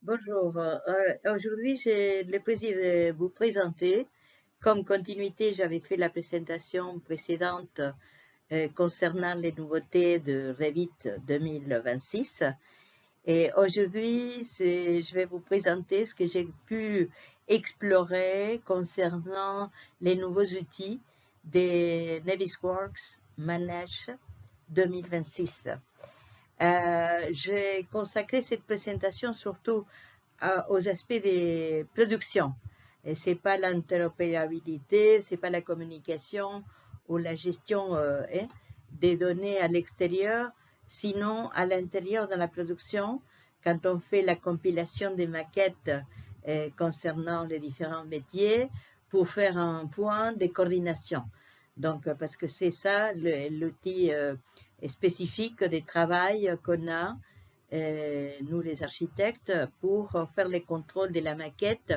Bonjour. Aujourd'hui, j'ai le plaisir de vous présenter. Comme continuité, j'avais fait la présentation précédente concernant les nouveautés de Revit 2026. Et aujourd'hui, je vais vous présenter ce que j'ai pu explorer concernant les nouveaux outils des Navisworks Manage 2026. J'ai consacré cette présentation surtout aux aspects des productions. Et c'est pas l'interopérabilité, c'est pas la communication ou la gestion des données à l'extérieur, sinon à l'intérieur de la production, quand on fait la compilation des maquettes concernant les différents métiers pour faire un point de coordination. Donc, parce que c'est ça l'outil spécifique de travail qu'on a nous les architectes, pour faire les contrôles de la maquette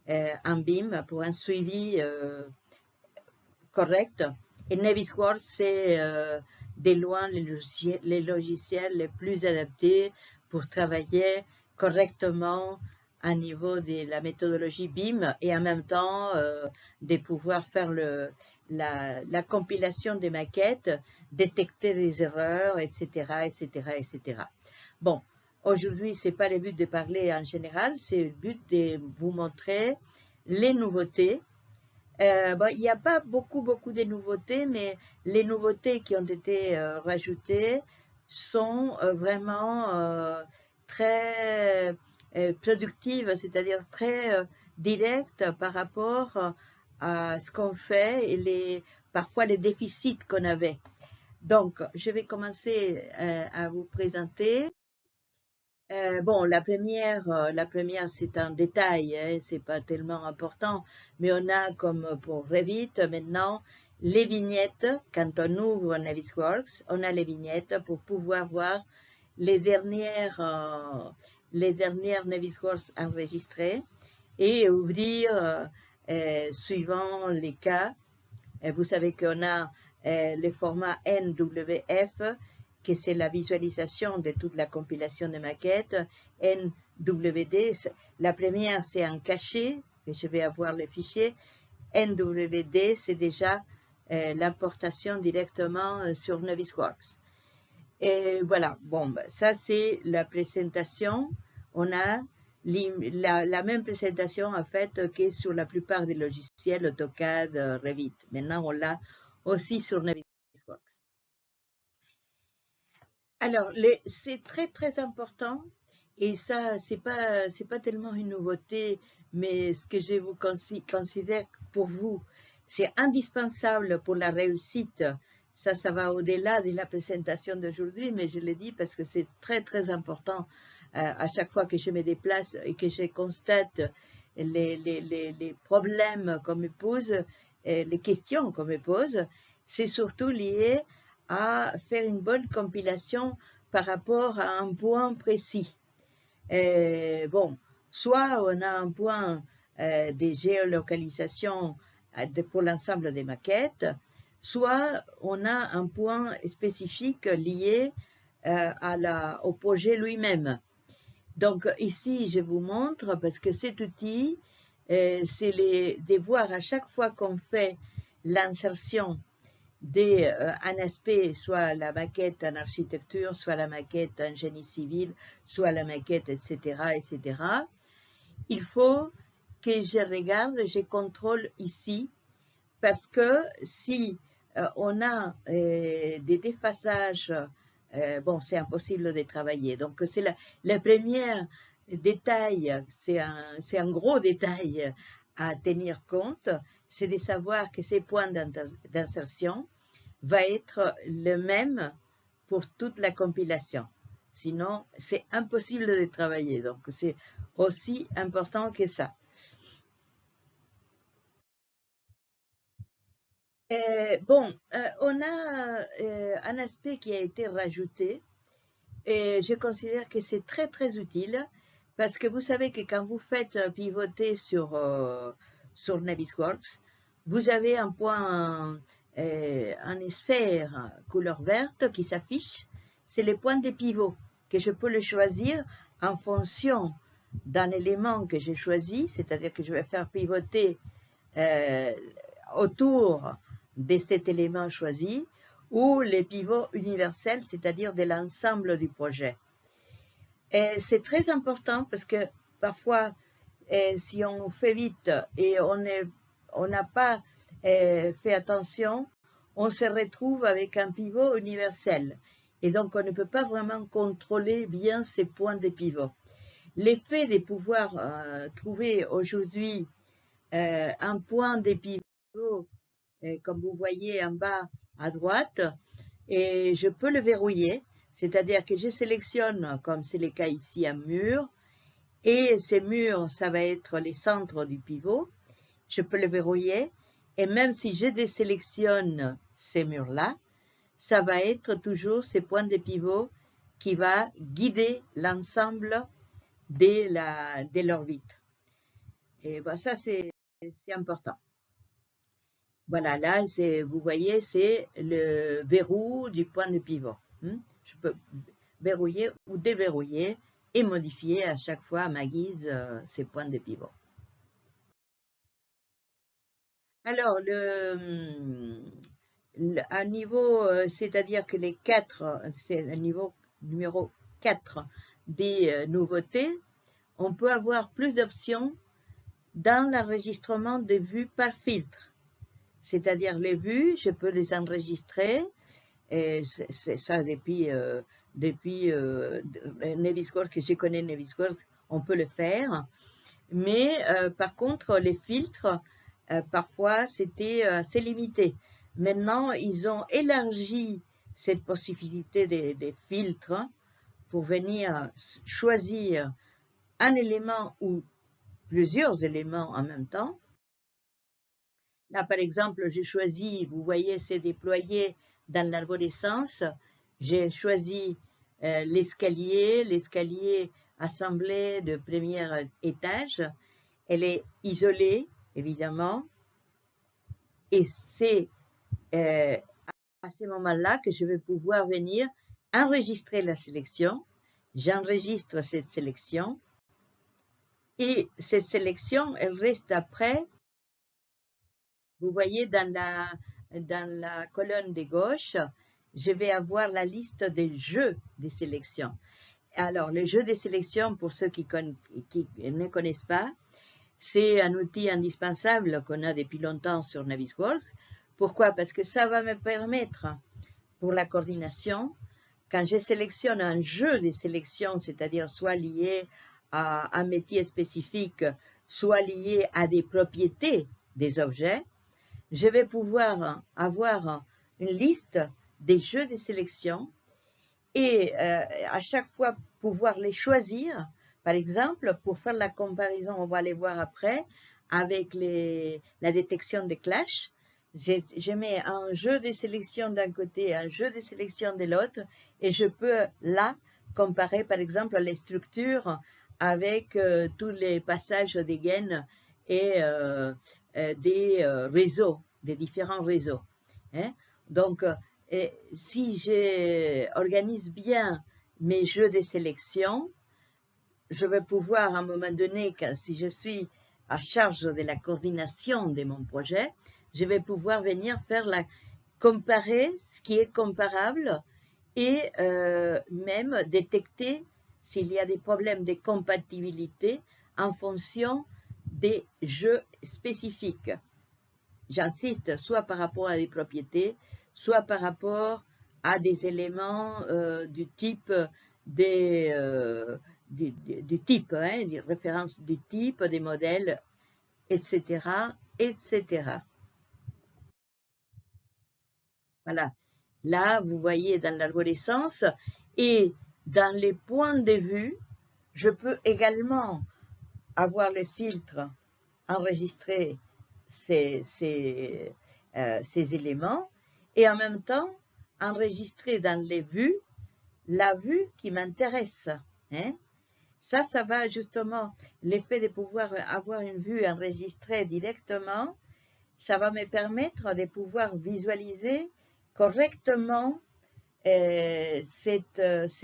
en BIM, pour un suivi correct. Et Navisworks, c'est de loin les logiciels les plus adaptés pour travailler correctement à niveau de la méthodologie BIM et en même temps de pouvoir faire la compilation des maquettes, détecter les erreurs, etc., etc., etc. Bon, aujourd'hui, ce n'est pas le but de parler en général, c'est le but de vous montrer les nouveautés. Bon, il n'y a pas beaucoup de nouveautés, mais les nouveautés qui ont été rajoutées sont vraiment très productives, c'est-à-dire très directes par rapport à ce qu'on fait et parfois les déficits qu'on avait. Donc, je vais commencer à vous présenter. Bon, la première c'est un détail, hein, c'est pas tellement important, mais on a comme pour Revit maintenant les vignettes. Quand on ouvre Navisworks, on a les vignettes pour pouvoir voir les dernières Navisworks enregistrées et ouvrir suivant les cas. Vous savez qu'on a le format NWF, que c'est la visualisation de toute la compilation de maquettes. NWD, la première, c'est un cachet, que je vais avoir le fichier. NWD, c'est déjà l'importation directement sur Navisworks. Et voilà, bon, ça c'est la présentation. On a la même présentation en fait que sur la plupart des logiciels AutoCAD, Revit. Maintenant, on l'a aussi sur Navisworks. Alors, c'est très important, et ça, c'est pas tellement une nouveauté, mais ce que je vous considère pour vous, c'est indispensable pour la réussite. Ça va au-delà de la présentation d'aujourd'hui, mais je le dis parce que c'est très important à chaque fois que je me déplace et que je constate les problèmes qu'on me pose, les questions qu'on me pose, c'est surtout lié à faire une bonne compilation par rapport à un point précis. Bon, soit on a un point de géolocalisation pour l'ensemble des maquettes, soit on a un point spécifique lié au projet lui-même. Donc ici, je vous montre, parce que cet outil, c'est de voir à chaque fois qu'on fait l'insertion d'un aspect, soit la maquette en architecture, soit la maquette en génie civil, soit la maquette, etc., etc. Il faut que je regarde, je contrôle ici, parce que si on a des déphasages, bon, c'est impossible de travailler. Donc, c'est le premier détail, c'est un gros détail à tenir compte, c'est de savoir que ces points d'insertion va être le même pour toute la compilation. Sinon, c'est impossible de travailler. Donc, c'est aussi important que ça. Bon, on a un aspect qui a été rajouté et je considère que c'est très utile, parce que vous savez que quand vous faites pivoter sur Navisworks, vous avez un point, une sphère couleur verte qui s'affiche. C'est le point de pivot que je peux le choisir en fonction d'un élément que j'ai choisi, c'est-à-dire que je vais faire pivoter autour de cet élément choisi, ou les pivots universels, c'est-à-dire de l'ensemble du projet. Et c'est très important parce que parfois, si on fait vite et on n'a pas fait attention, on se retrouve avec un pivot universel. Et donc, on ne peut pas vraiment contrôler bien ces points de pivot. L'effet de pouvoir trouver aujourd'hui un point de pivot, comme vous voyez en bas à droite, et je peux le verrouiller, c'est-à-dire que je sélectionne, comme c'est le cas ici, un mur, et ces murs, ça va être les centres du pivot. Je peux le verrouiller, et même si je désélectionne ces murs-là, ça va être toujours ces points de pivot qui va guider l'ensemble de l'orbite. Et ben ça, c'est important. Voilà, là, vous voyez, c'est le verrou du point de pivot. Je peux verrouiller ou déverrouiller et modifier à chaque fois à ma guise ces points de pivot. Alors, un niveau, c'est-à-dire que les 4, c'est le niveau numéro 4 des nouveautés, on peut avoir plus d'options dans l'enregistrement des vues par filtre. C'est-à-dire les vues, je peux les enregistrer, et c'est ça depuis Navisworks, que je connais Navisworks, on peut le faire. Mais par contre, les filtres, parfois, c'était assez limité. Maintenant, ils ont élargi cette possibilité des filtres pour venir choisir un élément ou plusieurs éléments en même temps. Là, par exemple, j'ai choisi, vous voyez, c'est déployé dans l'arborescence. J'ai choisi l'escalier assemblé de premier étage. Elle est isolée, évidemment. Et c'est à ce moment-là que je vais pouvoir venir enregistrer la sélection. J'enregistre cette sélection. Et cette sélection, elle reste après. Vous voyez, dans la colonne de gauche, je vais avoir la liste des jeux de sélection. Alors, le jeu de sélection, pour ceux qui ne connaissent pas, c'est un outil indispensable qu'on a depuis longtemps sur Navisworks. Pourquoi? Parce que ça va me permettre, pour la coordination, quand je sélectionne un jeu de sélection, c'est-à-dire soit lié à un métier spécifique, soit lié à des propriétés des objets, je vais pouvoir avoir une liste des jeux de sélection et à chaque fois pouvoir les choisir. Par exemple, pour faire la comparaison, on va aller voir après, avec la détection des clashs, je mets un jeu de sélection d'un côté, un jeu de sélection de l'autre, et je peux là comparer par exemple les structures avec tous les passages des gaines et des réseaux, des différents réseaux. Hein. Donc, si j'organise bien mes jeux de sélection, je vais pouvoir à un moment donné, si je suis à charge de la coordination de mon projet, je vais pouvoir venir comparer ce qui est comparable et même détecter s'il y a des problèmes de compatibilité en fonction des jeux spécifiques. J'insiste, soit par rapport à des propriétés, soit par rapport à des éléments du type des références du type, des modèles, etc., etc. Voilà. Là, vous voyez dans l'arborescence et dans les points de vue, je peux également avoir les filtres enregistrer ces éléments et en même temps enregistrer dans les vues la vue qui m'intéresse. Hein. Ça va justement, l'effet de pouvoir avoir une vue enregistrée directement, ça va me permettre de pouvoir visualiser correctement ces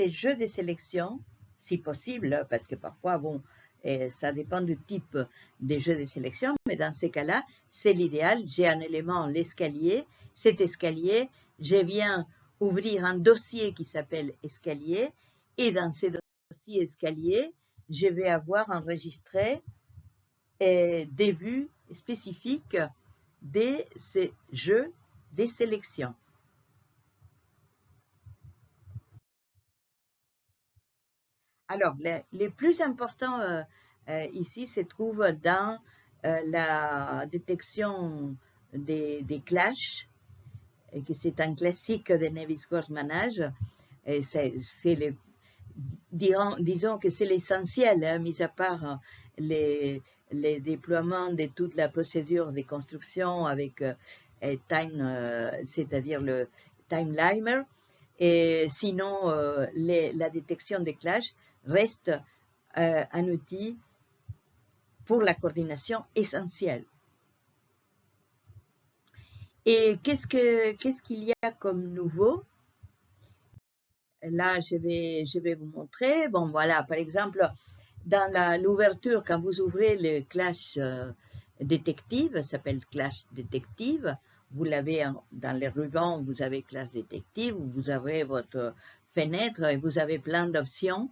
jeux de sélection, si possible, parce que parfois, bon, Et ça dépend du type des jeux de sélection, mais dans ces cas-là, c'est l'idéal. J'ai un élément, l'escalier. Cet escalier, je viens ouvrir un dossier qui s'appelle escalier, et dans ce dossier escalier, je vais avoir enregistré des vues spécifiques de ces jeux de sélection. Alors, les plus importants ici se trouvent dans la détection des clashs, et que c'est un classique de Navier-Stokes Manage. Disons que c'est l'essentiel, hein, mis à part les déploiements de toute la procédure de construction avec c'est-à-dire le timelimer. Et sinon, la détection des clashs reste un outil pour la coordination essentielle. Et qu'est-ce qu'il y a comme nouveau? Là, je vais vous montrer. Bon, voilà, par exemple, dans l'ouverture, quand vous ouvrez le clash détective, ça s'appelle clash détective. Vous l'avez dans les rubans, vous avez clash détective, vous avez votre fenêtre et vous avez plein d'options.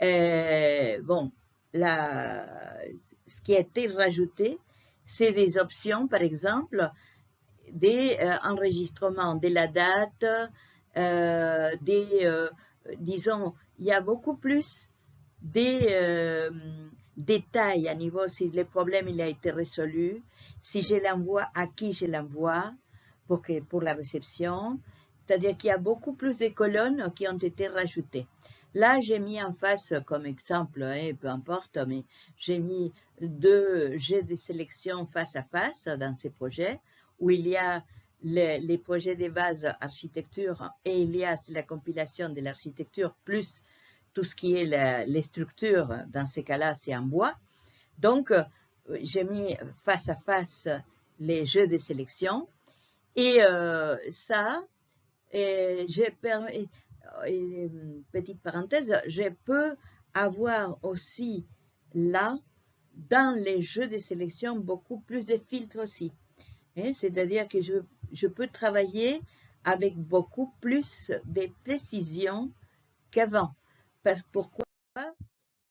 Bon, ce qui a été rajouté, c'est des options, par exemple, des enregistrements de la date, disons, il y a beaucoup plus des détails à niveau si le problème il a été résolu, si je l'envoie, à qui je l'envoie pour la réception. C'est-à-dire qu'il y a beaucoup plus de colonnes qui ont été rajoutées. Là, j'ai mis en face comme exemple, hein, peu importe, mais j'ai mis 2 jeux de sélection face à face dans ces projets où il y a les projets de base architecture et il y a la compilation de l'architecture plus tout ce qui est les structures. Dans ces cas-là, c'est en bois. Donc, j'ai mis face à face les jeux de sélection et ça, petite parenthèse, je peux avoir aussi là, dans les jeux de sélection, beaucoup plus de filtres aussi. C'est-à-dire que je peux travailler avec beaucoup plus de précision qu'avant. Pourquoi?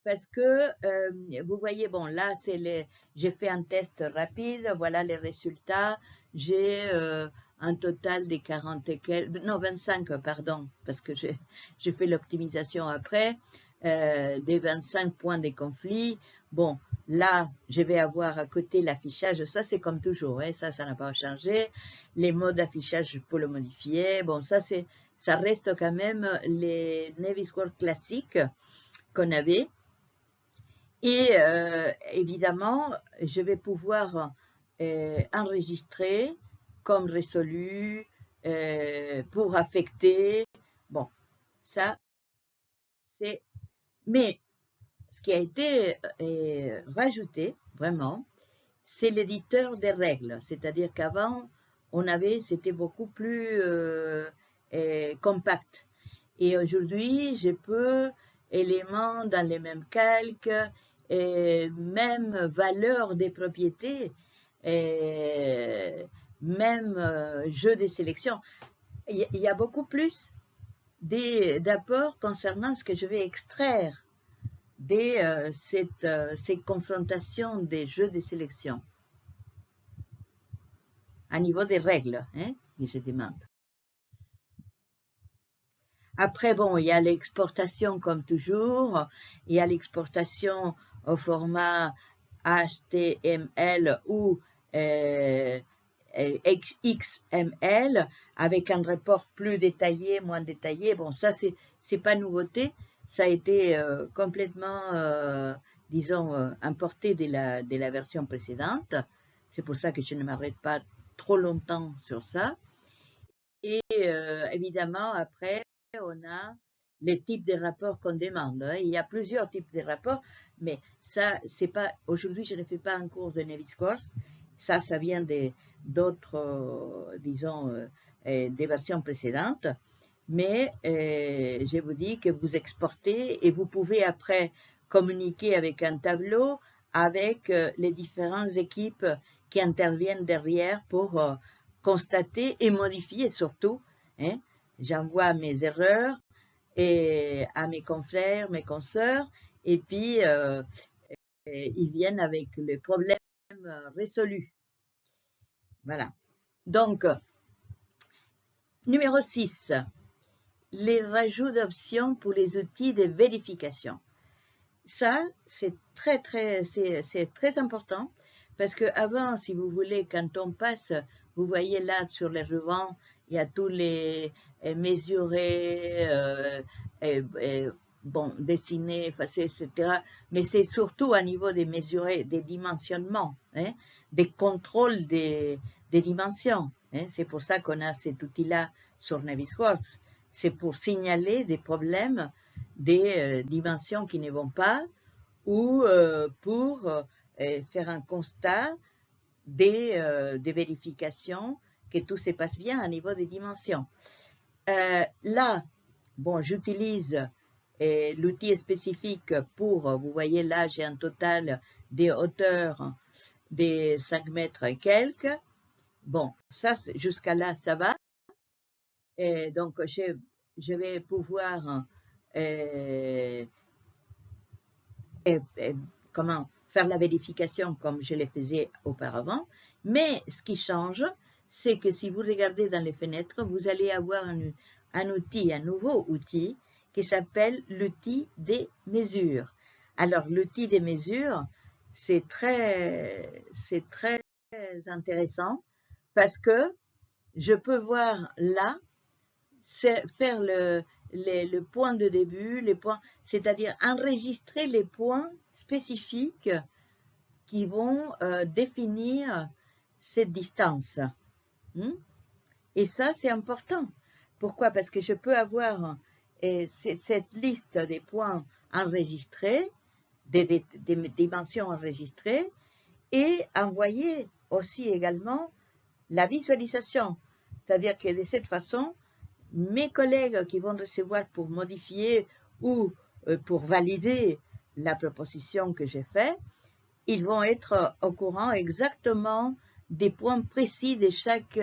Parce que vous voyez, bon, là, j'ai fait un test rapide, voilà les résultats. J'ai un total de 40 et quelques, non, 25, pardon, parce que j'ai fait l'optimisation après, des 25 points de conflit. Bon, là, je vais avoir à côté l'affichage, ça c'est comme toujours, hein, ça n'a pas changé. Les modes d'affichage, je peux le modifier. Bon, ça reste quand même les Navier-Stokes classiques qu'on avait. Et évidemment, je vais pouvoir enregistrer comme résolu pour affecter. Bon, ça, c'est... Mais ce qui a été rajouté, vraiment, c'est l'éditeur des règles. C'est-à-dire qu'avant, c'était beaucoup plus compact. Et aujourd'hui, je peux éléments dans les mêmes calques, même valeur des propriétés, même jeu de sélection. Il y a beaucoup plus d'apports concernant ce que je vais extraire de ces confrontations des jeux de sélection à niveau des règles, hein, que je demande. Après, bon, il y a l'exportation comme toujours, il y a l'exportation au format HTML ou XML avec un report plus détaillé, moins détaillé. Bon, ça, c'est pas nouveauté, ça a été complètement, disons, importé de la version précédente. C'est pour ça que je ne m'arrête pas trop longtemps sur ça. Et évidemment, après, on a les types de rapports qu'on demande. Il y a plusieurs types de rapports, mais ça, c'est pas. Aujourd'hui, je ne fais pas un cours de Navier-Stokes. Ça vient d'autres, disons, des versions précédentes. Mais je vous dis que vous exportez et vous pouvez après communiquer avec un tableau avec les différentes équipes qui interviennent derrière pour constater et modifier surtout. Hein. J'envoie mes erreurs et à mes confrères, mes consoeurs, et puis ils viennent avec les problèmes résolus. Voilà. Donc, numéro 6, les rajouts d'options pour les outils de vérification. Ça, c'est très important parce que avant, si vous voulez, quand on passe, vous voyez là sur les rubans, il y a tous les mesurés, bon, dessinés, effacés, etc. Mais c'est surtout à niveau des mesurés, des dimensionnements, hein, des contrôles des dimensions. Hein. C'est pour ça qu'on a cet outil-là sur Navisworks. C'est pour signaler des problèmes des dimensions qui ne vont pas ou pour faire un constat des vérifications que tout se passe bien à niveau des dimensions. Là, bon, j'utilise l'outil spécifique pour, vous voyez là, j'ai un total des hauteurs des 5 mètres et quelques. Bon, ça, jusqu'à là, ça va. Et donc, je vais pouvoir comment faire la vérification comme je le faisais auparavant. Mais ce qui change, c'est que si vous regardez dans les fenêtres, vous allez avoir un outil, un nouveau outil qui s'appelle l'outil des mesures. Alors, l'outil des mesures, c'est très intéressant parce que je peux voir là, faire le point de début, c'est-à-dire enregistrer les points spécifiques qui vont définir cette distance. Et ça, c'est important. Pourquoi? Parce que je peux avoir cette liste des points enregistrés, des dimensions enregistrées, et envoyer aussi également la visualisation. C'est-à-dire que de cette façon, mes collègues qui vont recevoir pour modifier ou pour valider la proposition que j'ai faite, ils vont être au courant exactement des points précis de chaque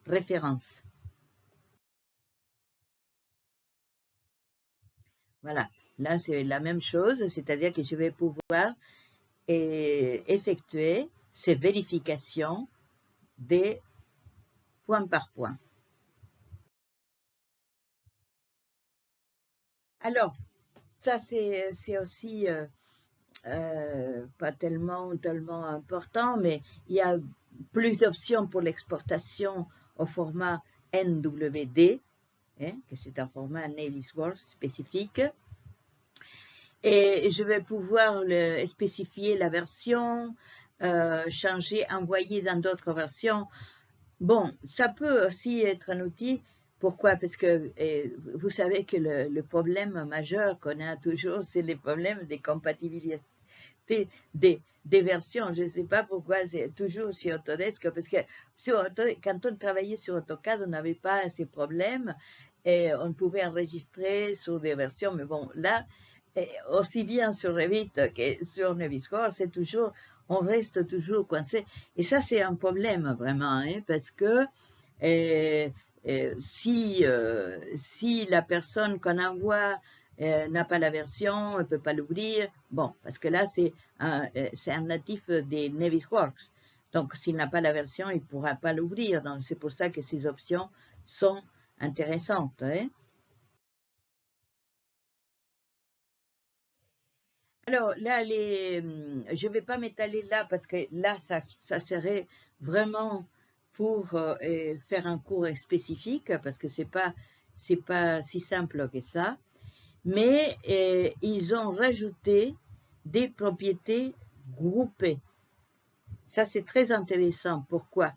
référence. Voilà, là c'est la même chose, c'est-à-dire que je vais pouvoir effectuer ces vérifications des point par point. Alors, ça c'est aussi pas tellement important, mais il y a plus d'options pour l'exportation au format NWD, hein, que c'est un format Navisworks spécifique. Et je vais pouvoir spécifier la version, changer, envoyer dans d'autres versions. Bon, ça peut aussi être un outil. Pourquoi? Parce que vous savez que le problème majeur qu'on a toujours, c'est les problèmes de compatibilité des versions. Je ne sais pas pourquoi c'est toujours sur Autodesk, parce que quand on travaillait sur AutoCAD, on n'avait pas ces problèmes et on pouvait enregistrer sur des versions. Mais bon, là, aussi bien sur Revit que sur Navisworks, c'est toujours, on reste toujours coincé. Et ça, c'est un problème vraiment, hein, parce que si la personne qu'on envoie n'a pas la version, on ne peut pas l'ouvrir. Bon, parce que là, c'est un natif des Navisworks. Donc, s'il n'a pas la version, il ne pourra pas l'ouvrir. Donc, c'est pour ça que ces options sont intéressantes. Hein. Alors, là, je ne vais pas m'étaler là parce que là, ça serait vraiment pour faire un cours spécifique parce que c'est pas si simple que ça. Mais ils ont rajouté des propriétés groupées. Ça, c'est très intéressant. Pourquoi?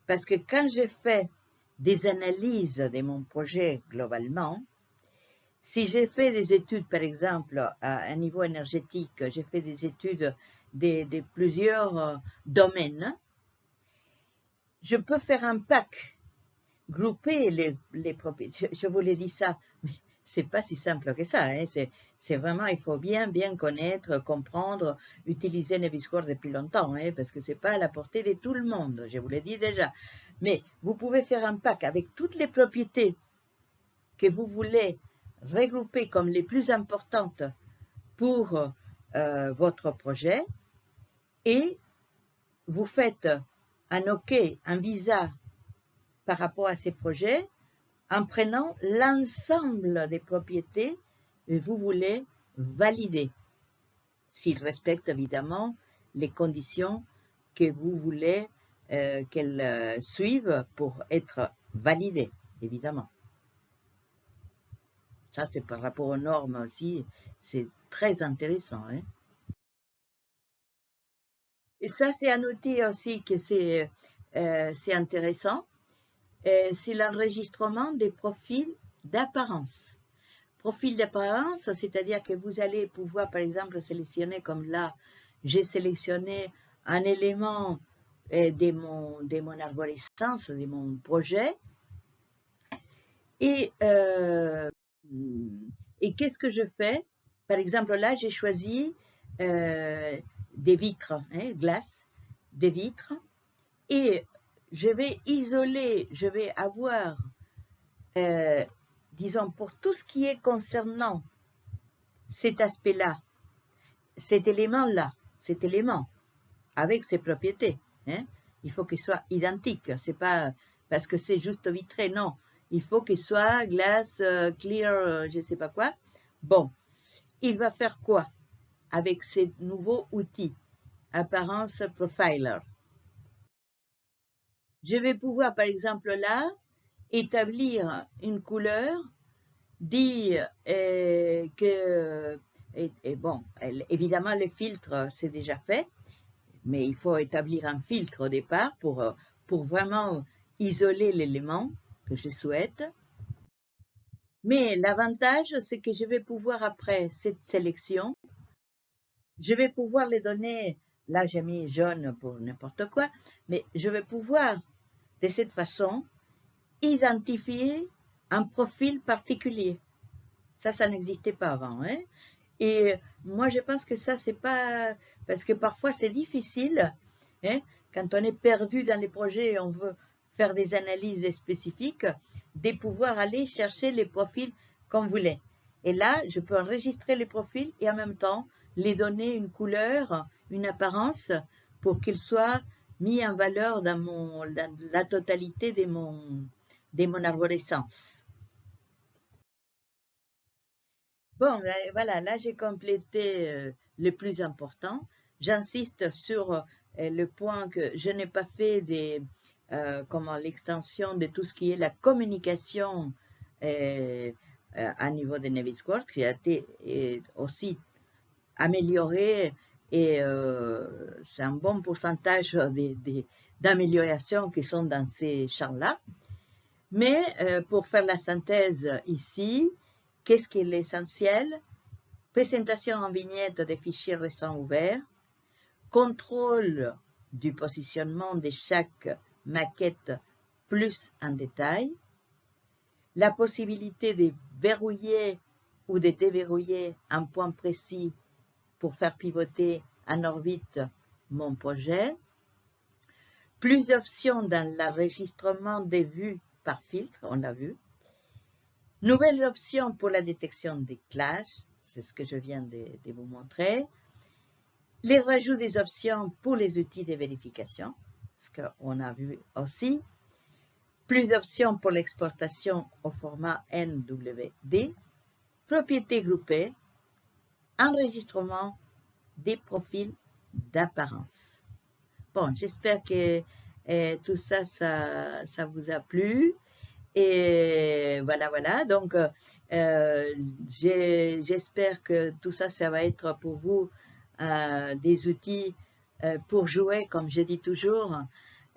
Parce que quand j'ai fait des analyses de mon projet globalement, si j'ai fait des études, par exemple, à un niveau énergétique, j'ai fait des études de plusieurs domaines, je peux faire un pack, grouper les propriétés. Je vous l'ai dit ça, mais c'est pas si simple que ça. Hein. C'est vraiment, il faut bien connaître, comprendre, utiliser Navisworks depuis longtemps, hein, parce que c'est pas à la portée de tout le monde, je vous l'ai dit déjà. Mais vous pouvez faire un pack avec toutes les propriétés que vous voulez regrouper comme les plus importantes pour votre projet, et vous faites un OK, un visa par rapport à ces projets, en prenant l'ensemble des propriétés que vous voulez valider, s'ils respectent évidemment les conditions que vous voulez qu'elles suivent pour être validées, évidemment. Ça, c'est par rapport aux normes aussi, c'est très intéressant. Hein. Et ça, c'est un outil aussi que c'est intéressant. C'est l'enregistrement des profils d'apparence. Profil d'apparence, c'est-à-dire que vous allez pouvoir, par exemple, sélectionner, comme là, j'ai sélectionné un élément de mon arborescence, de mon projet. Et qu'est-ce que je fais? Par exemple, là, j'ai choisi des vitres, hein, glace, des vitres, et je vais isoler, je vais avoir, disons, pour tout ce qui est concernant cet aspect-là, cet élément-là, cet élément, avec ses propriétés, hein, il faut qu'il soit identique, c'est pas parce que c'est juste vitré, non, il faut qu'il soit glace, clear, je ne sais pas quoi. Bon, il va faire quoi avec ces nouveaux outils, Apparence Profiler? Je vais pouvoir, par exemple, là, établir une couleur, dire que, bon, évidemment, le filtre, c'est déjà fait, mais il faut établir un filtre au départ pour vraiment isoler l'élément que je souhaite. Mais l'avantage, c'est que je vais pouvoir, après cette sélection, je vais pouvoir les donner, là j'ai mis jaune pour n'importe quoi, mais je vais pouvoir, de cette façon, identifier un profil particulier. Ça n'existait pas avant. Hein? Et moi, je pense que ça, c'est pas... Parce que parfois, c'est difficile, hein, quand on est perdu dans les projets et on veut faire des analyses spécifiques, de pouvoir aller chercher les profils qu'on voulait. Et là, je peux enregistrer les profils et en même temps, les donner une couleur, une apparence, pour qu'ils soient mis en valeur dans la totalité de mon arborescence. Bon, voilà, là j'ai complété le plus important. J'insiste sur le point que je n'ai pas fait comment l'extension de tout ce qui est la communication à niveau de Navisworks, qui a été aussi améliorée, et c'est un bon pourcentage d'améliorations qui sont dans ces champs-là. Mais pour faire la synthèse ici, qu'est-ce qui est l'essentiel? Présentation en vignette des fichiers récents ouverts, contrôle du positionnement de chaque maquette plus en détail, la possibilité de verrouiller ou de déverrouiller un point précis pour faire pivoter en orbite mon projet, plus d'options dans l'enregistrement des vues par filtre, on l'a vu, nouvelle option pour la détection des clashs, c'est ce que je viens de vous montrer, les rajouts des options pour les outils de vérification, ce qu'on a vu aussi, plus d'options pour l'exportation au format NWD, propriétés groupées, enregistrement des profils d'apparence. Bon, j'espère que tout ça, ça vous a plu. Et voilà. Donc, j'espère que tout ça, ça va être pour vous des outils pour jouer, comme je dis toujours.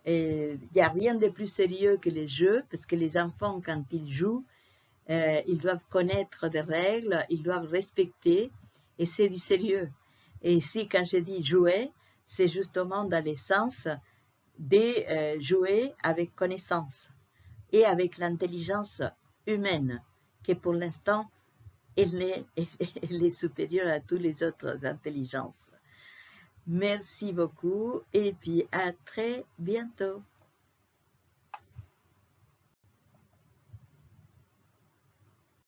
Il n'y a rien de plus sérieux que les jeux, parce que les enfants, quand ils jouent, ils doivent connaître des règles, ils doivent respecter, et c'est du sérieux. Et ici, quand je dis jouer, c'est justement dans le sens de jouer avec connaissance et avec l'intelligence humaine, qui pour l'instant elle est supérieure à toutes les autres intelligences. Merci beaucoup et puis à très bientôt.